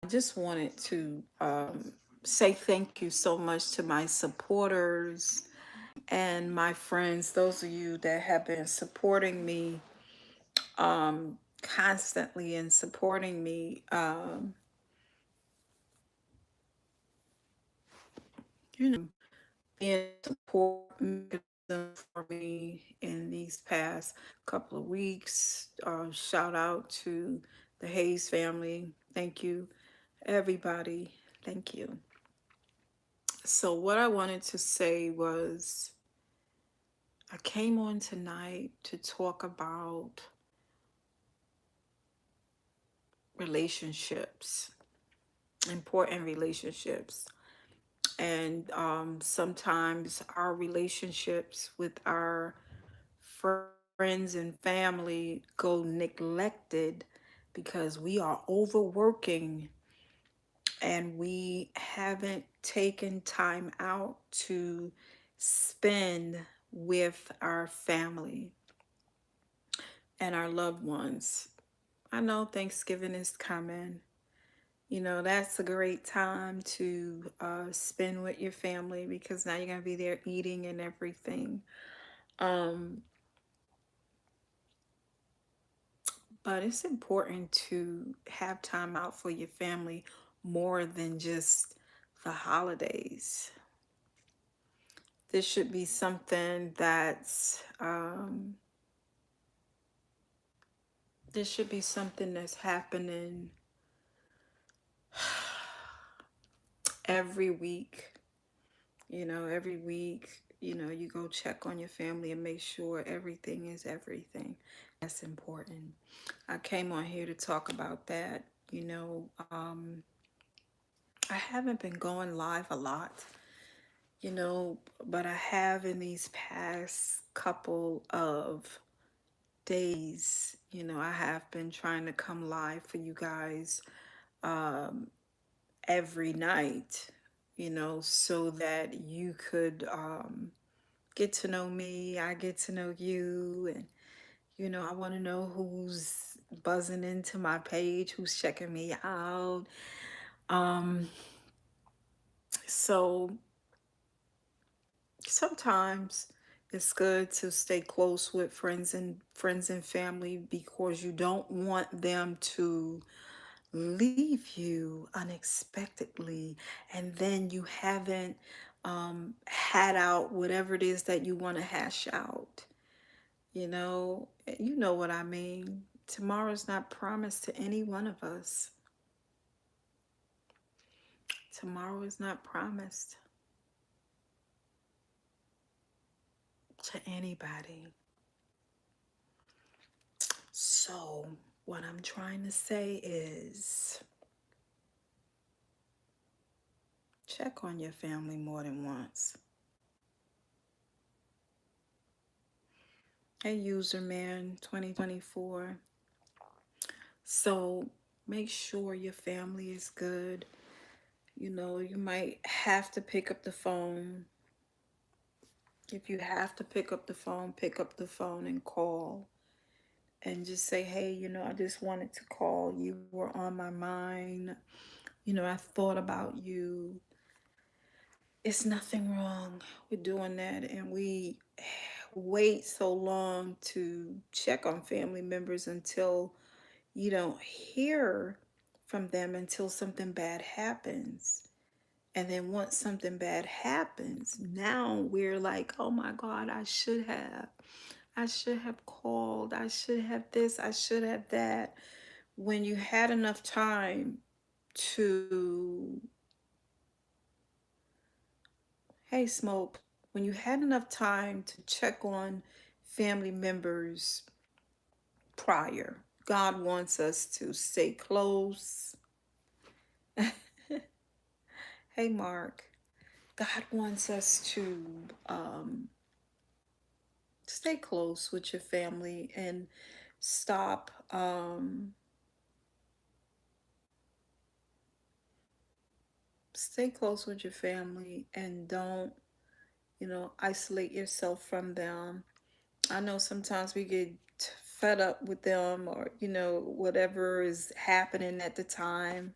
just wanted to say thank you so much to my supporters and my friends, those of you that have been supporting me constantly and supporting me, being a support mechanism for me in these past couple of weeks. Shout out to the Hayes family. Thank you, everybody. Thank you. So, what I wanted to say was I came on tonight to talk about relationships, important relationships. And sometimes our relationships with our friends and family go neglected because we are overworking and we haven't taken time out to spend with our family and our loved ones. I know Thanksgiving is coming. You know, that's a great time to spend with your family because now you're going to be there eating and everything. Um, but it's important to have time out for your family more than just the holidays. This should be something this should be something that's happening every week. You know, every week, you go check on your family and make sure everything is everything. That's important. I came on here to talk about that. I haven't been going live a lot, but I have in these past couple of days. I have been trying to come live for you guys um, every night, so that you could get to know me. I get to know you. And, I want to know who's buzzing into my page, who's checking me out. Um, so sometimes it's good to stay close with friends and family because you don't want them to leave you unexpectedly and then you haven't had out whatever it is that you want to hash out. You know what I mean. Tomorrow's not promised to any one of us. Tomorrow is not promised to anybody. So, what I'm trying to say is check on your family more than once. Hey, Userman 2024. So, make sure your family is good. You might have to pick up the phone. If you have to pick up the phone and call and just say, hey, I just wanted to call. You were on my mind. I thought about you. It's nothing wrong with doing that. And we wait so long to check on family members until you don't hear from them until something bad happens. And then once something bad happens, now we're like, oh my God, I should have. I should have called. I should have this. I should have that. When you had enough time to, hey, Smoke, when you had enough time to check on family members prior, God wants us to stay close. Hey, Mark. God wants us to stay close with your family and stop stay close with your family and don't isolate yourself from them. I know sometimes we get fed up with them or whatever is happening at the time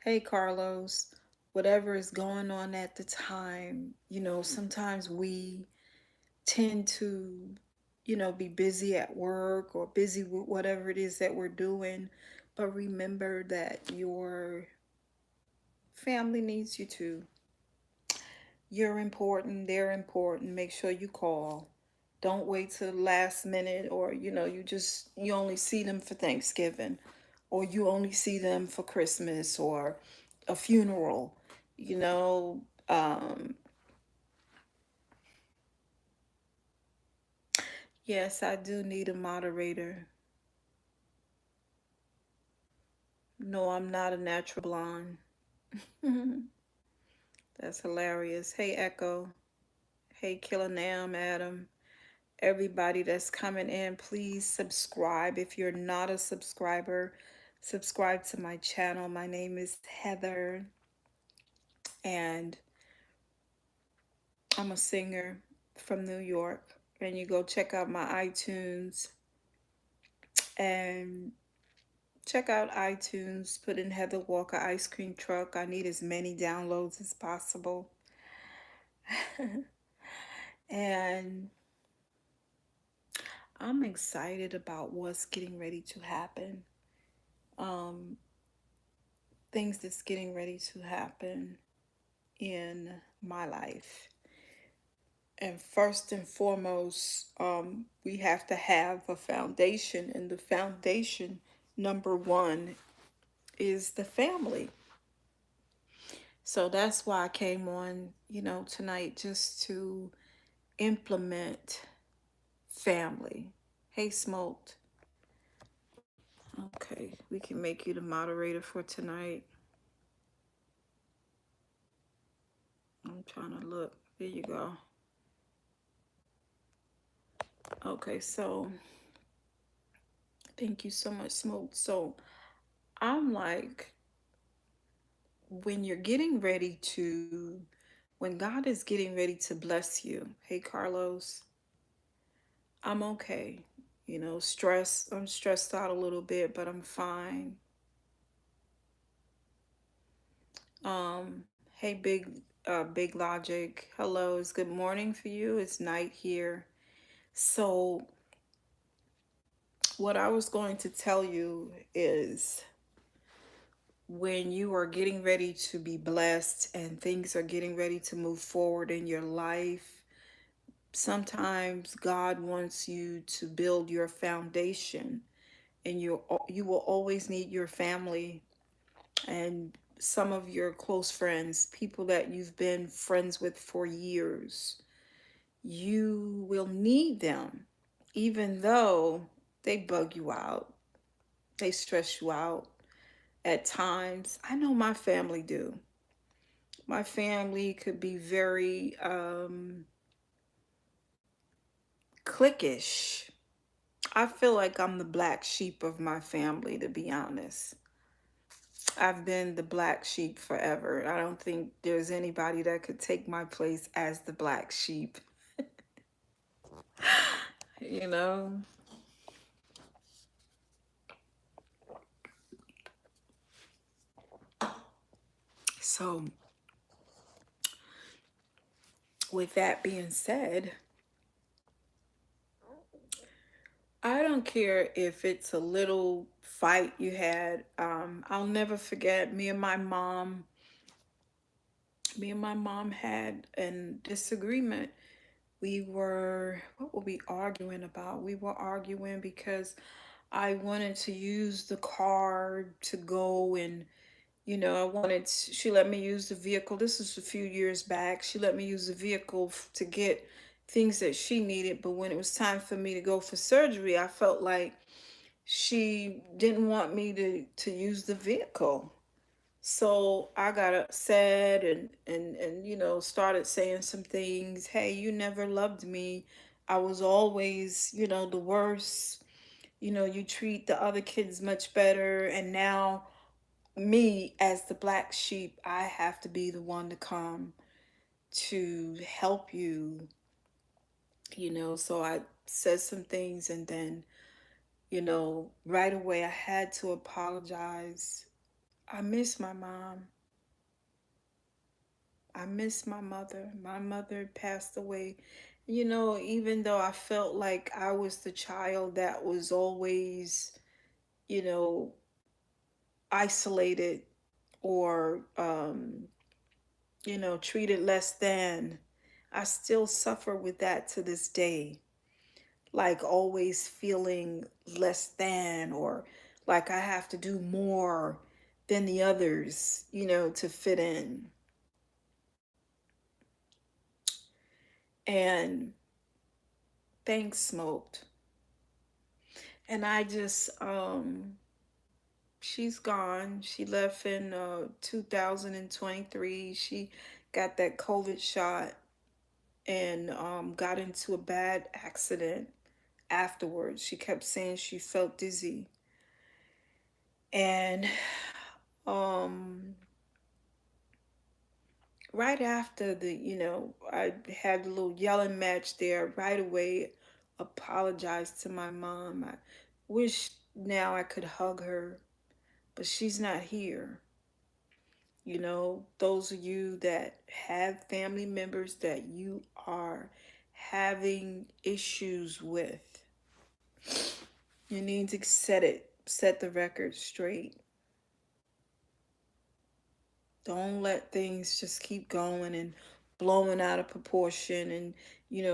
Hey, Carlos. Whatever is going on at the time, sometimes we tend to, be busy at work or busy with whatever it is that we're doing. But remember that your family needs you too. You're important, they're important. Make sure you call. Don't wait till the last minute, or you only see them for Thanksgiving, or you only see them for Christmas or a funeral. You know, um yes, I do need a moderator. No, I'm not a natural blonde. That's hilarious. Hey, Echo. Hey, Killer Nam, Adam. Everybody that's coming in, please subscribe. If you're not a subscriber, subscribe to my channel. My name is Heather, and I'm a singer from New York. And you go check out my iTunes and check out iTunes. Put in Heather Walker Ice Cream Truck. I need as many downloads as possible. And I'm excited about what's getting ready to happen. Um, Things that's getting ready to happen in my life. And first and foremost, we have to have a foundation, and the foundation, number one, is the family. So that's why I came on, tonight, just to implement family. Hey, Smoked. Okay, we can make you the moderator for tonight. I'm trying to look. There you go. Okay, so thank you so much, Smoked. So I'm like, when you're getting ready to, when God is getting ready to bless you, hey, Carlos, I'm okay. I'm stressed out a little bit, but I'm fine. Hey, Big Logic. Hello, it's good morning for you. It's night here. So, what I was going to tell you is, when you are getting ready to be blessed and things are getting ready to move forward in your life, sometimes God wants you to build your foundation, and you will always need your family and some of your close friends, people that you've been friends with for years. You will need them, even though they bug you out, they stress you out at times. I know my family do. My family could be very cliquish. I feel like I'm the black sheep of my family, to be honest. I've been the black sheep forever. I don't think there's anybody that could take my place as the black sheep, you know? So, with that being said, I don't care if it's a little fight you had. I'll never forget, me and my mom had a disagreement. What were we arguing about? We were arguing because I wanted to use the car to go, and she let me use the vehicle. This was a few years back. She let me use the vehicle to get things that she needed. But when it was time for me to go for surgery, I felt like she didn't want me to use the vehicle. So I got upset, and started saying some things. Hey, you never loved me. I was always, the worst. You treat the other kids much better, and now me as the black sheep, I have to be the one to come to help you. So I said some things, and then right away I had to apologize. I miss my mom. I miss my mother. My mother passed away. You know, even though I felt like I was the child that was always, you know, isolated or, treated less than, I still suffer with that to this day. Like always feeling less than, or like I have to do more than the others, to fit in. And things smoked. And I just, she's gone. She left in 2023. She got that COVID shot and got into a bad accident afterwards. She kept saying she felt dizzy. And um, right after I had a little yelling match there, right away apologized to my mom. I wish now I could hug her, but she's not here. Those of you that have family members that you are having issues with, you need to set the record straight. Don't let things just keep going and blowing out of proportion and,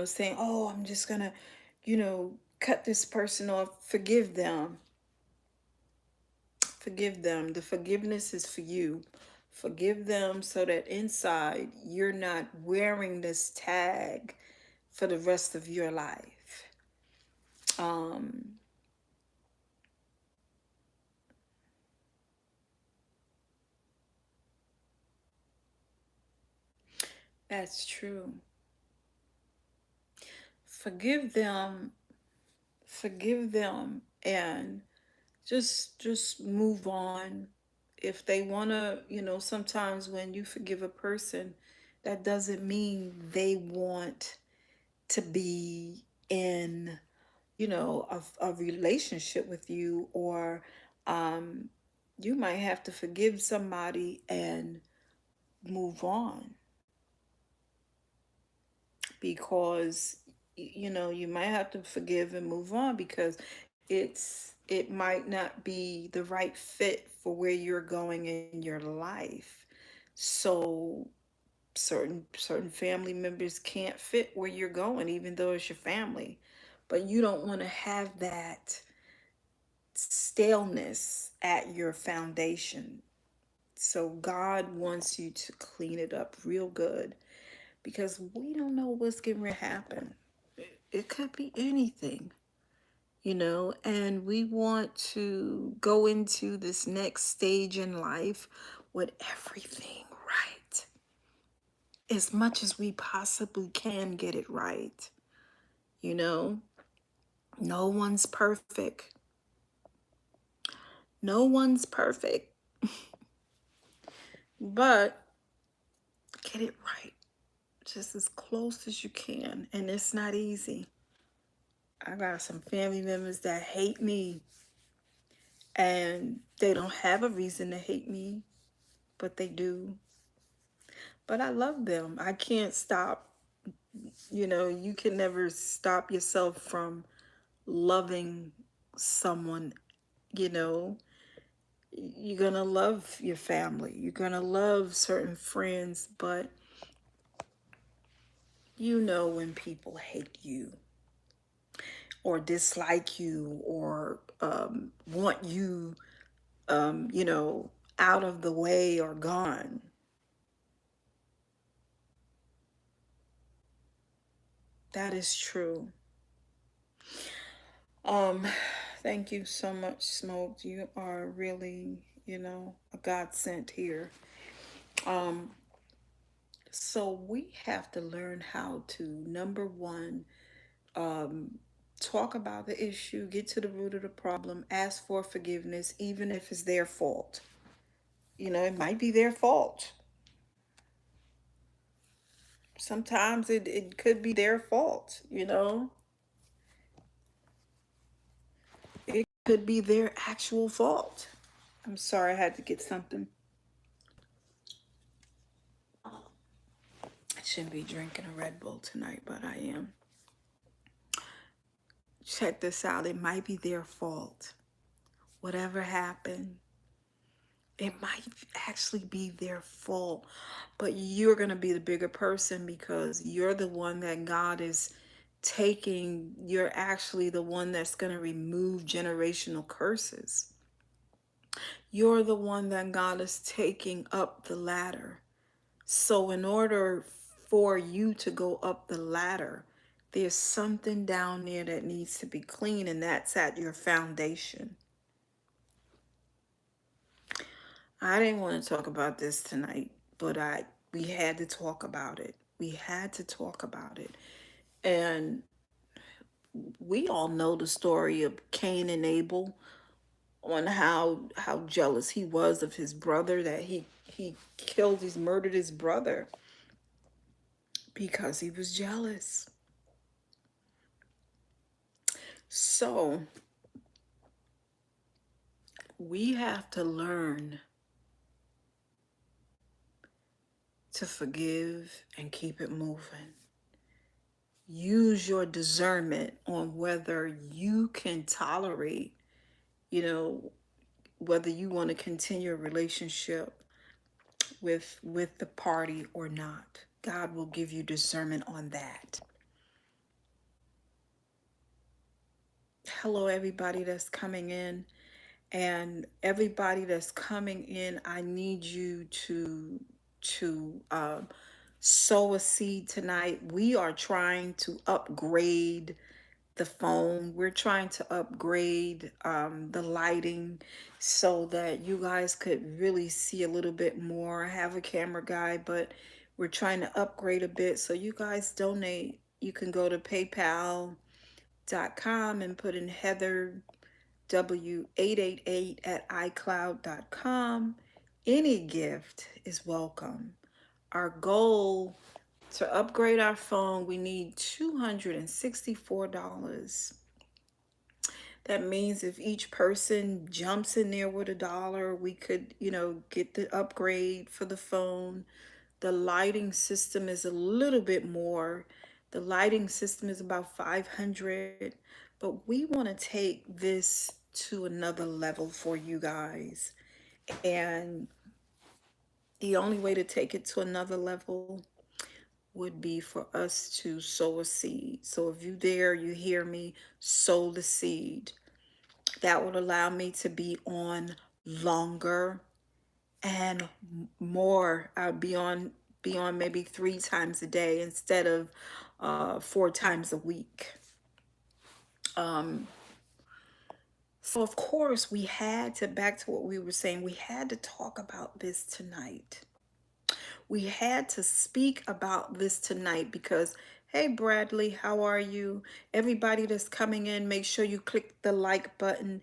saying, oh, I'm just gonna, cut this person off. Forgive them. Forgive them. The forgiveness is for you. Forgive them so that inside you're not wearing this tag for the rest of your life. Um, that's true. Forgive them. Forgive them and just move on. If they want to, sometimes when you forgive a person, that doesn't mean they want to be in, a relationship with you, or um you might have to forgive somebody and move on, because you might have to forgive and move on because it might not be the right fit for where you're going in your life. So certain family members can't fit where you're going, even though it's your family. But you don't want to have that staleness at your foundation. So God wants you to clean it up real good, because we don't know what's getting ready to happen. It could be anything, and we want to go into this next stage in life with everything right, as much as we possibly can get it right. You know, no one's perfect. No one's perfect, but get it right just as close as you can. And it's not easy. I got some family members that hate me, and they don't have a reason to hate me, but they do. But I love them. I can't stop. You can never stop yourself from loving someone. You know, you're going to love your family, you're going to love certain friends, but when people hate you or dislike you or want you, out of the way or gone. That is true. Um, Thank you so much, Smoke. You are really, a godsend here. Um, so we have to learn how to, number one, um, talk about the issue, get to the root of the problem, ask for forgiveness, even if it's their fault. It might be their fault. Sometimes it could be their fault. It could be their actual fault. I'm sorry, I had to get something. I shouldn't be drinking a Red Bull tonight, but I am. Check this out. It might be their fault. Whatever happened, it might actually be their fault. But you're going to be the bigger person because you're the one that God is taking. You're actually the one that's going to remove generational curses. You're the one that God is taking up the ladder. So, in order for you to go up the ladder, there's something down there that needs to be clean, and that's at your foundation. I didn't want to talk about this tonight, but we had to talk about it. We had to talk about it. And we all know the story of Cain and Abel, on how jealous he was of his brother, that he's murdered his brother because he was jealous. So we have to learn to forgive and keep it moving. Use your discernment on whether you can tolerate, you know, whether you want to continue a relationship with the party or not. God will give you discernment on that. Hello, everybody that's coming in. And everybody that's coming in, I need you to sow a seed tonight. We are trying to upgrade the phone. We're trying to upgrade the lighting so that you guys could really see a little bit more. I have a camera guy, but we're trying to upgrade a bit. So you guys donate. You can go to paypal.com and put in Heather W888 at iCloud.com. Any gift is welcome. Our goal to upgrade our phone, we need $264. That means if each person jumps in there with $1, we could, get the upgrade for the phone. The lighting system is a little bit more. The lighting system is about 500, but we want to take this to another level for you guys. And the only way to take it to another level would be for us to sow a seed. So if you there, you hear me, sow the seed. That would allow me to be on longer and more. I'll be on maybe 3 times a day instead of 4 times a week. So of course we had to, back to what we were saying, we had to talk about this tonight. We had to speak about this tonight because, hey, Bradley, how are you? Everybody that's coming in, make sure you click the like button.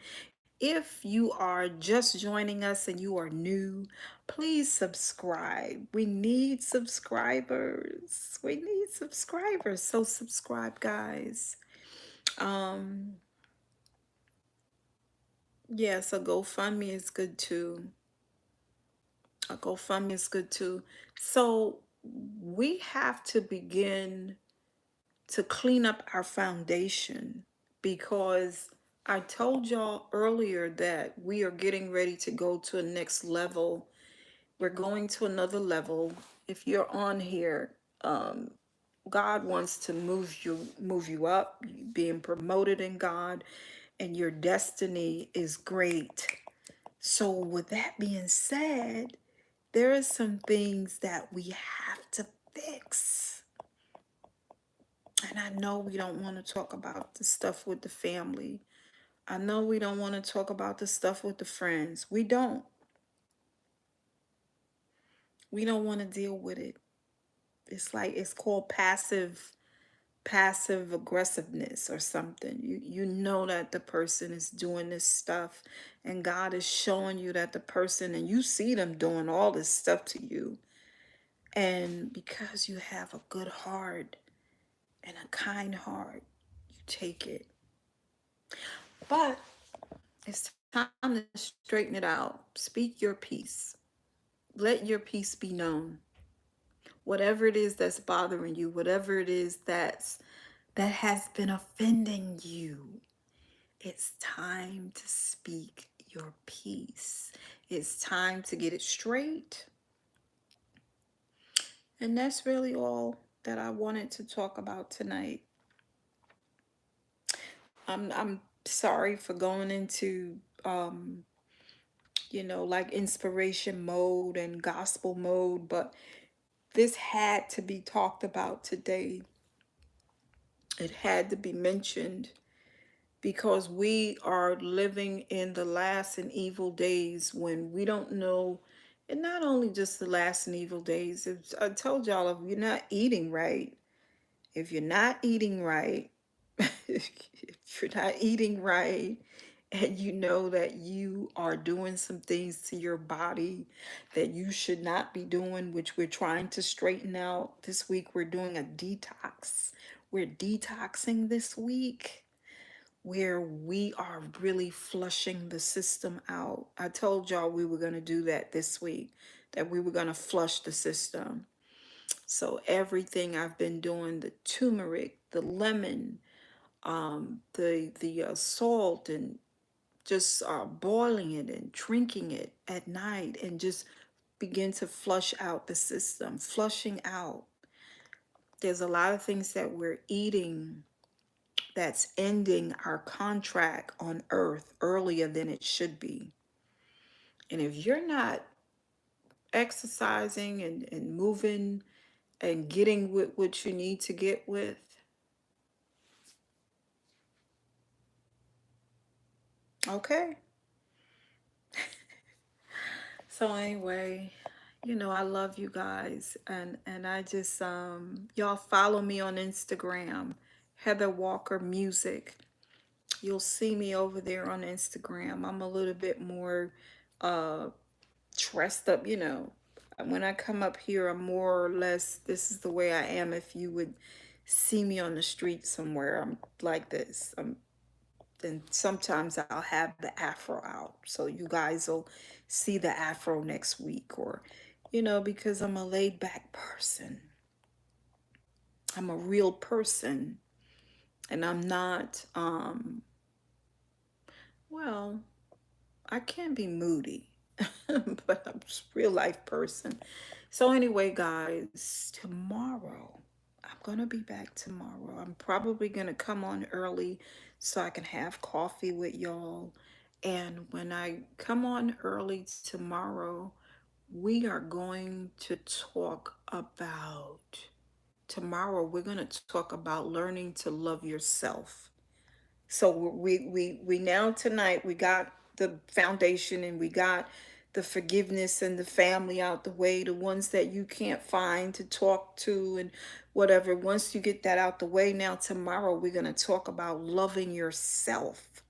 If you are just joining us and you are new, please subscribe. We need subscribers. We need subscribers. So subscribe, guys. Um, yes, a GoFundMe is good too. A GoFundMe is good too. So we have to begin to clean up our foundation because I told y'all earlier that we are getting ready to go to a next level. We're going to another level. If you're on here, God wants to move you up, being promoted in God, and your destiny is great. So with that being said, there are some things that we have to fix. And I know we don't want to talk about the stuff with the family. I know we don't want to talk about the stuff with the friends. We don't. We don't want to deal with it. It's called passive aggressiveness or something. You know that the person is doing this stuff and God is showing you that the person, and you see them doing all this stuff to you. And because you have a good heart and a kind heart, you take it. But it's time to straighten it out. Speak your peace. Let your peace be known. Whatever it is that's bothering you, whatever it is that has been offending you, it's time to speak your peace. It's time to get it straight. And that's really all that I wanted to talk about tonight. I'm sorry for going into like inspiration mode and gospel mode, but this had to be talked about today. It had to be mentioned because we are living in the last and evil days when we don't know, and not only just the last and evil days. I told y'all, if you're not eating right, if you're not eating right, if you're not eating right, and you know that you are doing some things to your body that you should not be doing, which we're trying to straighten out this week, we're doing a detox. We're detoxing this week where we are really flushing the system out. I told y'all we were going to do that this week, that we were going to flush the system. So everything I've been doing, the turmeric, the lemon, the salt, and just boiling it and drinking it at night, and just begin to flush out the system, flushing out. There's a lot of things that we're eating that's ending our contract on earth earlier than it should be. And if you're not exercising and moving and getting with what you need to get with, okay. So anyway, I love you guys, and I just y'all follow me on Instagram, Heather Walker Music. You'll see me over there on Instagram. I'm a little bit more uh dressed up. When I come up here, I'm more or less, this is the way I am. If you would see me on the street somewhere, I'm like this. And sometimes I'll have the afro out. So you guys will see the afro next week, or, because I'm a laid back person. I'm a real person. And I'm not, well, I can be moody, but I'm just a real life person. So anyway, guys, tomorrow, I'm gonna be back tomorrow. I'm probably gonna come on early so I can have coffee with y'all. And when I come on early tomorrow, we are going to talk about, tomorrow we're going to talk about learning to love yourself. So we now tonight we got the foundation, and we got the forgiveness and the family out the way, the ones that you can't find to talk to and whatever. Once you get that out the way, now tomorrow we're going to talk about loving yourself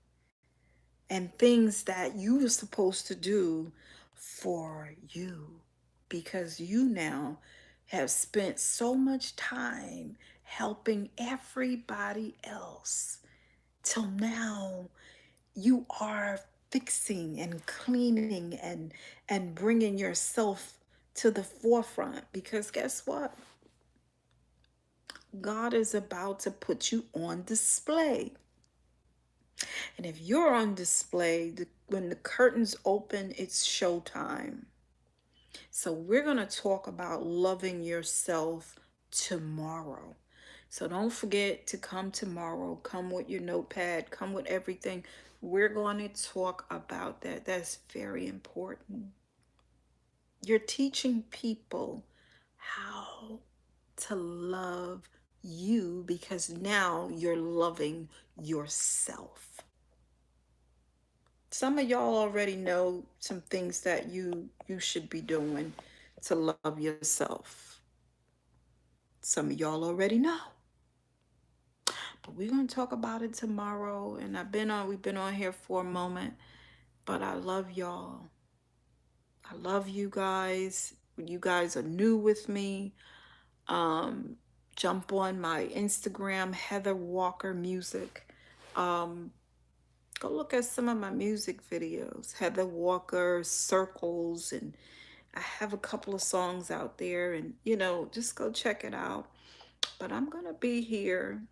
and things that you were supposed to do for you, because you now have spent so much time helping everybody else till now you are fixing and cleaning and bringing yourself to the forefront, because guess what, God is about to put you on display. And if you're on display, when the curtains open, it's showtime. So we're going to talk about loving yourself tomorrow. So don't forget to come tomorrow. Come with your notepad, come with everything. We're going to talk about that. That's very important. You're teaching people how to love you, because now you're loving yourself. Some of y'all already know some things that you should be doing to love yourself. Some of y'all already know. But we're going to talk about it tomorrow. And we've been on here for a moment, but I love y'all. I love you guys. You guys are new with me. Jump on my Instagram, Heather Walker Music. Go look at some of my music videos. Heather Walker, Circles, and I have a couple of songs out there, and just go check it out. But I'm gonna be here.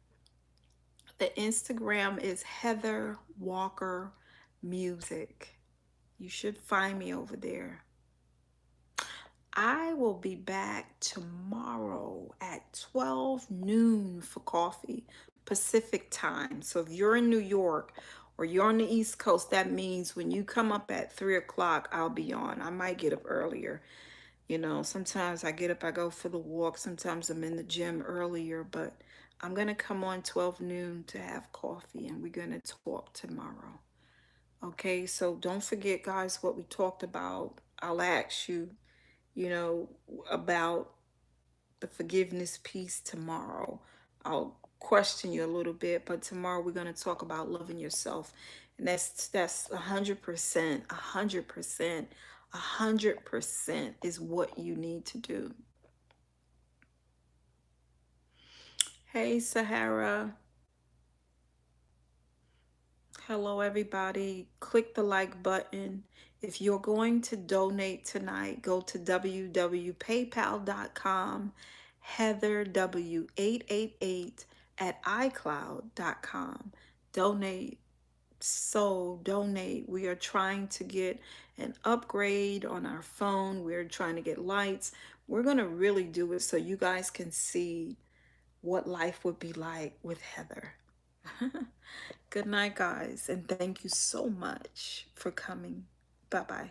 The Instagram is Heather Walker Music. You should find me over there. I will be back tomorrow at 12 noon for coffee, Pacific time. So if you're in New York or you're on the East Coast, that means when you come up at 3 o'clock, I'll be on. I might get up earlier. Sometimes I get up, I go for the walk. Sometimes I'm in the gym earlier, but I'm going to come on 12 noon to have coffee and we're going to talk tomorrow. Okay, so don't forget, guys, what we talked about. I'll ask you, about the forgiveness piece tomorrow. I'll question you a little bit, but tomorrow we're going to talk about loving yourself. And that's 100%, 100%, 100% is what you need to do. Hey, Sahara. Hello, everybody. Click the like button. If you're going to donate tonight, go to www.paypal.com, heatherw888 at icloud.com. Donate. So donate. We are trying to get an upgrade on our phone. We're trying to get lights. We're going to really do it so you guys can see what life would be like with Heather. Good night, guys, and thank you so much for coming. Bye bye.